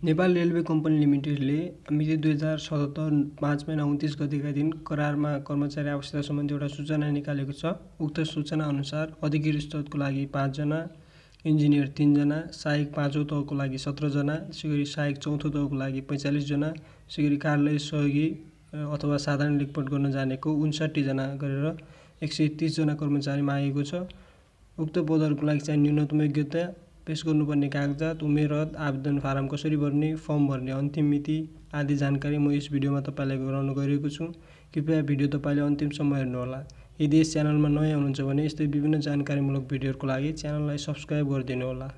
Nepal railway company लिमिटेडले मिति 2077 5 महिना 29 गतेका दिन करारमा कर्मचारी आवश्यकता सम्बन्धी एउटा सूचना निकालेको छ। उक्त सूचना अनुसार अधिकृत स्तरको लागि 5 जना, इन्जिनियर 3 जना, सहायक 5औं तहको लागि 17 जना, त्यसैगरी सहायक 4थो तहको लागि 45 जना, त्यसैगरी कार्यालय सहयोगी अथवा साधारण लेखपट गर्न जानेको 59 जना गरेर 130 जना कर्मचारी मागेको छ। उक्त पदहरूको लागि चाहिँ न्यूनतम योग्यता, पेश गर्नुपर्ने कागजात, उमेरहद, आवेदन फारम कसरी भर्ने, फर्म भर्ने अन्तिम मिति आदि जानकारी म यस भिडियोमा तपाईलाई गराउन गइरहेको छु। कृपया भिडियो तपाईले अन्तिमसम्म हेर्नुहोला। यदि यस च्यानलमा नयाँ हुनुहुन्छ भने यस्तै विभिन्न जानकारीमूलक भिडियोहरुको लागि च्यानललाई सब्स्क्राइब गरिदिनु होला।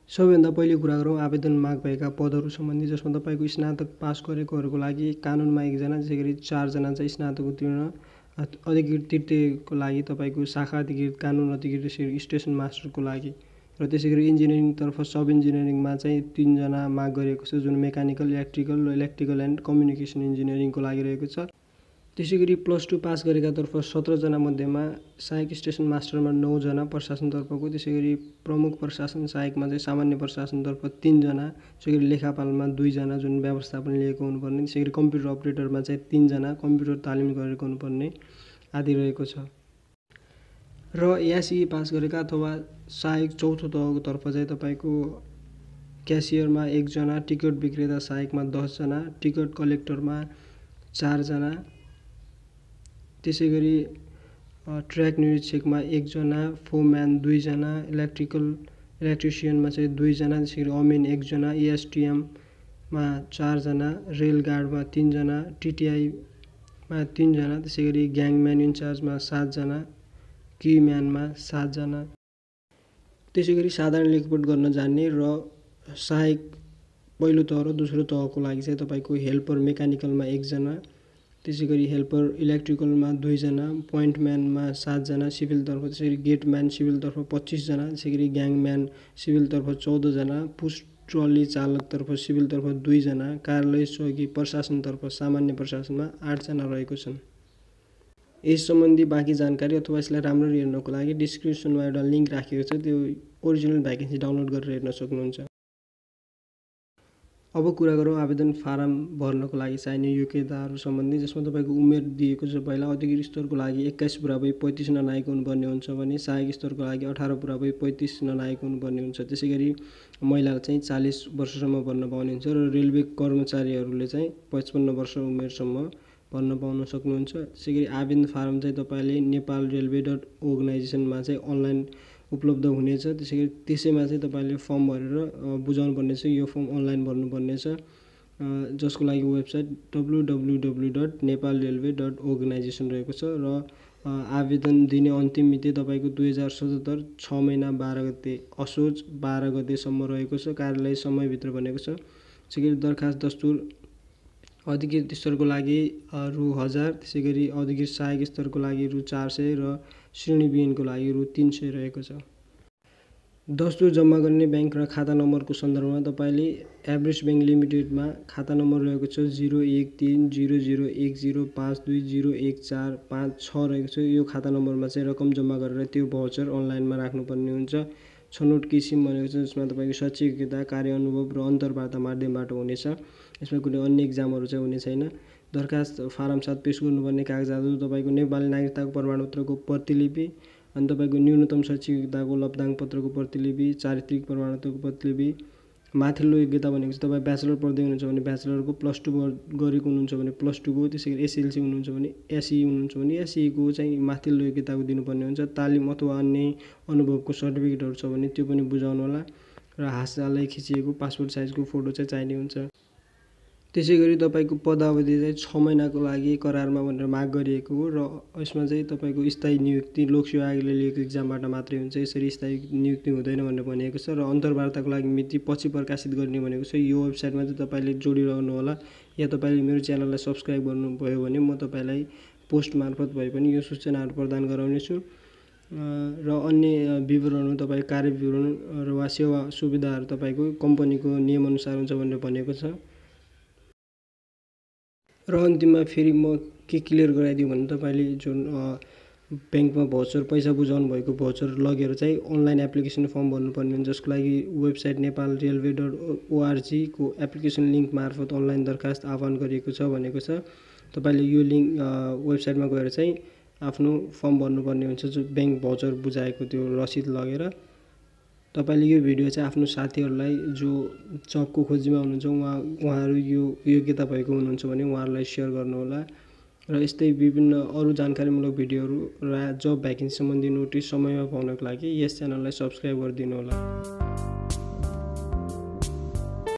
सबैभन्दा पहिले कुरा गरौँ आवेदन माग भएका पदहरू सम्बन्धी, जसमा तपाईको स्नातक पास गरेकोहरूको लागि कानुनमा 1 जना, त्यसैगरी 4 जना चाहिँ स्नातक उत्तीर्ण, अधिकृत तृतीयको लागि तपाईको शाखा अधिकृत, कानुन अधिकृत, स्टेसन मास्टरको लागि र त्यसैगरी इन्जिनियरिङ तर्फ सब इन्जिनियरिङमा चाहिँ 3 जना माग गरिएको छ, जुन मेकानिकल, इलेक्ट्रिकल एन्ड कम्युनिकेसन इन्जिनियरिङको लागि रहेको छ। त्यसैगरी +2 पास गरेका तर्फ 17 जना मध्येमा सहायक स्टेसन मास्टरमा 9 जना प्रशासन तर्फको, त्यसैगरी प्रमुख प्रशासन सहायकमा चाहिँ सामान्य प्रशासन तर्फ 3 जना, त्यसैगरी लेखापालमा 2 जना जुन व्यवस्थापन लिएको हुनुपर्ने, त्यसैगरी कम्प्युटर अपरेटरमा चाहिँ 3 जना कम्प्युटर तालिम गरेको हुनुपर्ने आदि रहेको छ। र एस.ई.ई पास गरेका अथवा सहायक 4थो तहको तर्फ चाहिँ तपाईको क्यासियरमा 1 जना, टिकट विक्रेता सहायकमा 10 जना, टिकट कलेक्टरमा 4 जना, त्यसैगरी ट्र्याक निरीक्षकमा 1 जना, फोरम्यान 2 जना, इलेक्ट्रिसियनमा चाहिँ 2 जना, त्यसैगरी अमेन 1 जना, एएसटिएममा 4 जना, रेल गार्डमा 3 जना, टिटिआईमा 3 जना, त्यसैगरी ग्याङम्यान इन्चार्जमा 7 जना, किम्यानमा 7 जना। त्यसैगरी साधारण लेखपट गर्न जान्ने र सहायक पहिलो तह र दोस्रो तहको लागि चाहिँ तपाईको हेल्पर मेकानिकलमा 1 जना, त्यसैगरी हेल्पर इलेक्ट्रिकलमा 2 जना, पोइन्टम्यानमा 7 जना सिभिल तर्फ, त्यसैगरी गेटम्यान सिभिल तर्फ 25 जना, त्यसैगरी ग्याङम्यान सिभिल तर्फ 14 जना, पुस ट्रली चालक तर्फ सिभिल तर्फ 2 जना, कार्यालय सहयोगी प्रशासन तर्फ सामान्य प्रशासनमा 8 जना रहेको छन्। यस सम्बन्धी बाँकी जानकारी अथवा यसलाई राम्ररी हेर्नको लागि डिस्क्रिप्सनमा एउटा लिङ्क राखेको छ, त्यो ओरिजिनल भ्याकेन्सी डाउनलोड गरेर हेर्न सक्नुहुन्छ। अब कुरा गरौँ आवेदन फारम भर्नको लागि चाहिने योग्यताहरू सम्बन्धी, जसमा तपाईको उमेर दिएको छ। पहिला अधिकृत स्तरको लागि 21 पुरा भई 35 ननागेको हुनुपर्ने हुन्छ भने सहायक स्तरको लागि 18 पुरा भई 35 ननागेको हुनुपर्ने हुन्छ। त्यसैगरी महिलाले चाहिँ 40 वर्षसम्म भर्न पाउने हुन्छ र रेलवे कर्मचारीहरूले चाहिँ 55 वर्ष उमेरसम्म भर्न पाउन सक्नुहुन्छ। त्यसैगरी आवेदन फारम चाहिँ तपाईले nepalrailway.organizationमा चाहिँ अनलाइन उपलब्ध हुनेछ। त्यसैगरी त्यसैमा चाहिँ तपाईले फर्म भरेर बुझाउनु पर्नेछ। यो फर्म अनलाइन भर्नुपर्नेछ, जसको लागि वेबसाइट www.nepalrailway.organization रहेको छ र आवेदन दिने अन्तिम मिति तपाईको 2077 6 महिना 12 गते असोज 12 गतेसम्म रहेको छ, कार्यालय समयभित्र भनेको छ। त्यसैगरी दरखास्त दस्तुर अधिकृत स्तरको लागि रु 1000, त्यसैगरी अधिकृत सहायक स्तरको लागि रु 400 र श्रेणी बिएनको लागि रु 300 रहेको छ। दस्तुर जम्मा गर्ने ब्याङ्क र खाता नम्बरको सन्दर्भमा तपाईले एभरेस्ट ब्याङ्क लिमिटेडमा खाता नम्बर रहेको छ 013005201456 रहेको छ। यो खाता नम्बरमा चाहिँ रकम जम्मा गरेर त्यो भाउचर अनलाइनमा राख्नुपर्ने हुन्छ। छनौट किसिम भनेको छ जसमा तपाईको शैक्षिक योग्यता, कार्य अनुभव र अन्तर्वार्ता माध्यमबाट हुनेछ। यसमा कुनै अन्य एक्जामहरू चाहिँ हुने छैन। दरखास्त फारम साथ पेश गर्नुपर्ने कागजातहरू तपाईको नेपाली नागरिकताको प्रमाणपत्रको प्रतिलिपि, अनि तपाईको न्यूनतम शैक्षिक योग्यताको लब्धाङ पत्रको प्रतिलिपि, चारित्रिक प्रमाणपत्रको प्रतिलिपि, माथिल्लो योग्यता भनेको चाहिँ तपाईँ ब्याचलर पढ्दै हुनुहुन्छ भने ब्याचलरको, +2 गरेको हुनुहुन्छ भने +2 को, त्यसैगरी एसएलसी हुनुहुन्छ भने एसई हुनुहुन्छ भने एसईको चाहिँ माथिल्लो योग्यताको दिनुपर्ने हुन्छ। तालिम अथवा अन्य अनुभवको सर्टिफिकेटहरू छ भने त्यो पनि बुझाउनु होला र हातले खिचिएको पासपोर्ट साइजको फोटो चाहिँ चाहिने हुन्छ। त्यसैगरी तपाईको पदावधि चाहिँ 6 महिनाको लागि करारमा भनेर माग गरिएको हो र यसमा चाहिँ तपाईको स्थायी नियुक्ति लोकसेवा आयोगले लिएको एक्जामबाट मात्रै हुन्छ। यसरी स्थायी नियुक्ति हुँदैन भनेर भनिएको छ र अन्तर्वार्ताको लागि मिति पछि प्रकाशित गर्ने भनेको छ। यो वेबसाइटमा चाहिँ तपाईले जोडिरहनु होला, या तपाईले मेरो च्यानललाई सब्स्क्राइब गर्नुभयो भने म तपाईलाई पोस्ट मार्फत भए पनि यो सूचनाहरू प्रदान गराउने छु र अन्य विवरणहरू तपाईको कार्य विवरण र वा सेवा सुविधाहरू तपाईको कम्पनीको नियमअनुसार हुन्छ भनेर भनेको छ। र अन्तिममा फेरि म के क्लियर गराइदिउँ भने तपाईले जुन ब्याङ्कमा भाउचर पैसा बुझाउनु भएको भाउचर लगेर चाहिँ अनलाइन एप्लिकेसन फर्म भर्नुपर्ने हुन्छ, जसको लागि वेबसाइट नेपाल railway.org को एप्लिकेसन लिङ्क मार्फत अनलाइन दरखास्त आह्वान गरिएको छ भनेको छ। तपाईँले यो लिङ्क वेबसाइटमा गएर चाहिँ आफ्नो फर्म भर्नुपर्ने हुन्छ, जो ब्याङ्क भाउचर बुझाएको त्यो रसिद लगेर। तपाईँले यो भिडियो चाहिँ आफ्नो साथीहरूलाई जो जबको खोजीमा हुनुहुन्छ, उहाँहरू यो योग्यता भएको हुनुहुन्छ भने उहाँहरूलाई सेयर गर्नुहोला। र यस्तै विभिन्न अरू जानकारीमूलक भिडियोहरू र जब भ्याकेन्सी सम्बन्धी नोटिस समयमा पाउनको लागि यस च्यानललाई सब्सक्राइब गरिदिनु होला।